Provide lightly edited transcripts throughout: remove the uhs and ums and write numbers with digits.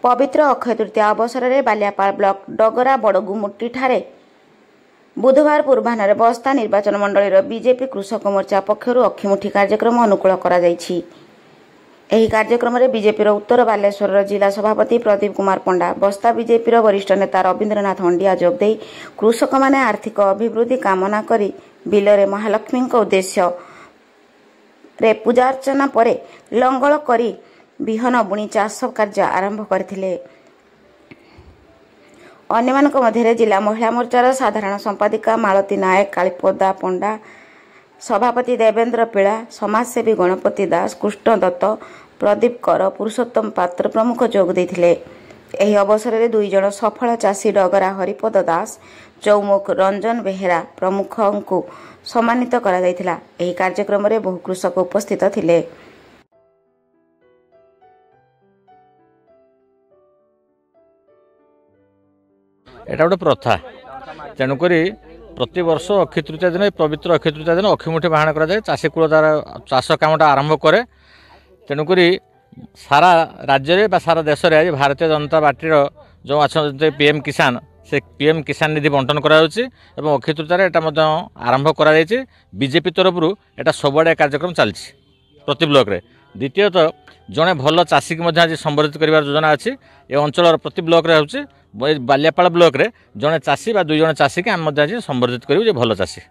पवित्र अक्षय तृतीया अवसर में बालियापाल ब्लॉक डगरा बड़गुमुटी ठारे बुधवार पूर्वाह्न बस्ता निर्वाचन मंडल बीजेपी कृषक मोर्चा पक्षर अखिमुठी कार्यक्रम अनुकूल एही कार्यक्रम में बीजेपी उत्तर बालेश्वर जिला सभापति प्रदीप कुमार पंडा बस्ता बीजेपी वरिष्ठ नेता रवींद्रनाथ हंडिया जोगदे कृषक माने आर्थिक अभिवृद्धि कामना करी बिलरे महालक्ष्मी उद्देश्य रे पूजार्चना परे लंगल करी बिहन बुणी चाष कार्य आरंभ करथिले। अन्यमानक मध्य जिला महिला मोर्चार साधारण संपादिका मालती नायक कालीपदा पंडा सभापति देवेंद्र पिला समाजसेवी गणपति दास कृष्ण दत्त प्रदीप कर पुरुषोत्तम पात्र प्रमुख जोग देथिले। एही अवसर में 2 जण सफल चाषी डगरा हरिपद दास चौमुख रंजन बेहेरा प्रमुख को सम्मानित करा जायतिला। एही कार्यक्रम में बहु कृषक उपस्थित थिले। एटा गोटे प्रथा तेणुक प्रति वर्ष अक्षय तृतीया दिन पवित्र अक्षय तृतीया दिन अखिमुठी बाहन कराए चाषी कूल तार चाष कामटा आरंभ करे। तेणुक सारा राज्य में सारा देश में आज भारतीय जनता पार्टी जो अच्छा पीएम किसान से पीएम किसान निधि बंटन कराउछि एवं अक्षय तृतीया एटा आरंभ करा बीजेपी तरफ एटा सबुआड़े कार्यक्रम चलछि प्रति ब्लॉक रे। द्वितीयतः जड़े भल चाषी की आज संबर्धित कर योजना अच्छी ए अंचल प्रति ब्लॉक रे होछि बालियापाल ब्लॉक रे जड़े चाषी 2 जण चाषी के आम आज संबर्धित करूँ भल चाषी।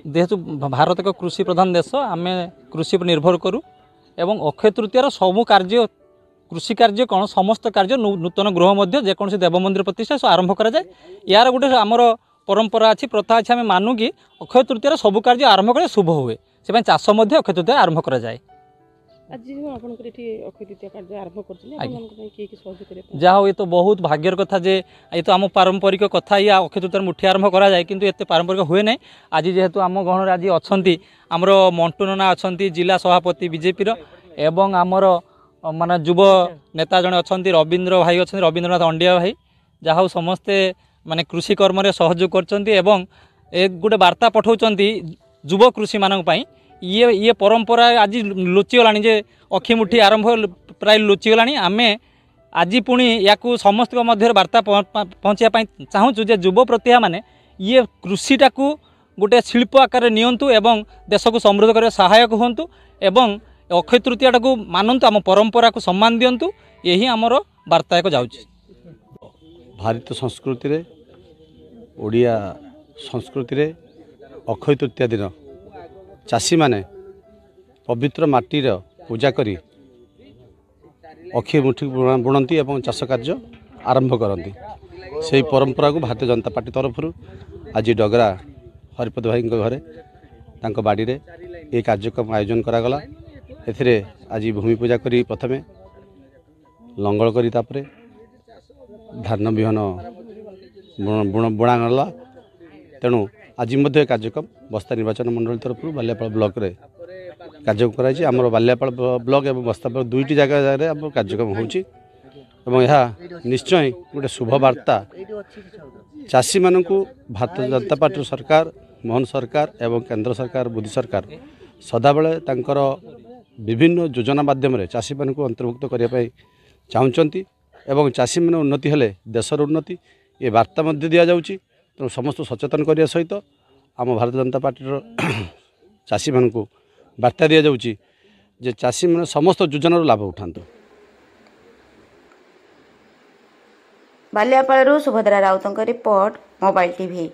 जेहेतु भारत एक कृषि प्रधान देश आम कृषि पर निर्भर करूँ एवं अक्षय तृतीयार सबू कार्य कृषि कार्य कौन समस्त कार्य नूतन गृह मध्य जेकोसी देव मंदिर प्रतिष्ठा आरंभ कराए। यार गोटे आमर परंपरा अच्छी प्रथा अच्छी आम मानु कि अक्षय तृतीयार सबू कार्य आरंभ करें शुभ हुए से चाष अक्षय तृतीया आरंभ कराए। जहा ये तो बहुत भाग्यर कथा जे ये तो आम पारंपरिक कथा या अक्षय तृतीया मुठी आरंभ करा जाए किंतु एते पारंपरिक हुए ना। आज जेहेतु आम गहन आज अच्छा आमर मंटू नना अच्छा जिला सभापति बीजेपी एवं आमर माने युव नेता जड़े अच्छा रवींद्र भाई अच्छा रवींद्रनाथ हंडिया भाई जहा समस्ते माने कृषि कर्म रे सहयोग करछंती एवं एक गोटे वार्ता पठाउछंती युव कृषि मानक पई ये परंपरा आज लुचिगलानी जे अखिमुठी आरंभ प्राय लुचिगलानी। आमे आज पुणी या समस्त मध्य वार्ता पहुँचापी चाहूँ जे युव प्रतिभा माने ये कृषिटा को गोटे शिल्प आकार नियंतु एवं देश को समृद्ध कर सहायक होंतु एवं अक्षय तृतीया को मानतु आम परंपरा को सम्मान दिंतु यही आमर वार्ता एक जाउछि। भारतीय संस्कृति रे ओडिया संस्कृति रे अक्षय तृतीया दिन चाषी माने पवित्र माटीर पूजा करी अक्षय मुठी बुणती एवं चाष कार्य आरंभ करती। से परंपरा को भारतीय जनता पार्टी तरफ आज डगरा हरिपद भाई घरे तांको बाड़ी रे ये कार्यक्रम आयोजन करागला। एथिरे आज भूमि पूजा करी प्रथमे लंगल करी तापरे धान बिहन बुणा गला। तेणु आज मध्य कार्यक्रम बस्ता निर्वाचन मंडल तरफ बालियापाल ब्लॉक रे कार्यक्रम कराई। आमर बालियापाल ब्लॉक और बस्ता दुईटी जगह कार्यक्रम होची एवं यह निश्चय गोटे शुभ वार्ता चाषी मानू भारतीय जनता पार्टी सरकार मोहन सरकार एवं केंद्र सरकार मोदी सरकार सदाबले तांकर विभिन्न योजना माध्यम चाषी मानू अंतर्भुक्त करने चाहूँगी एवं चाषी मैंने उन्नति हेले देशर उन्नति ये वार्ता मध्य दि जाऊँगी। तेणु समस्त सचेतन करने सहित आम भारतीय जनता पार्टी चाषी मानू वार्ता दि जाऊँगी जे चाषी मैंने समस्त योजनार लाभ उठातु। बालियापाल सुभद्रा राउतों रिपोर्ट मोबाइल टीवी।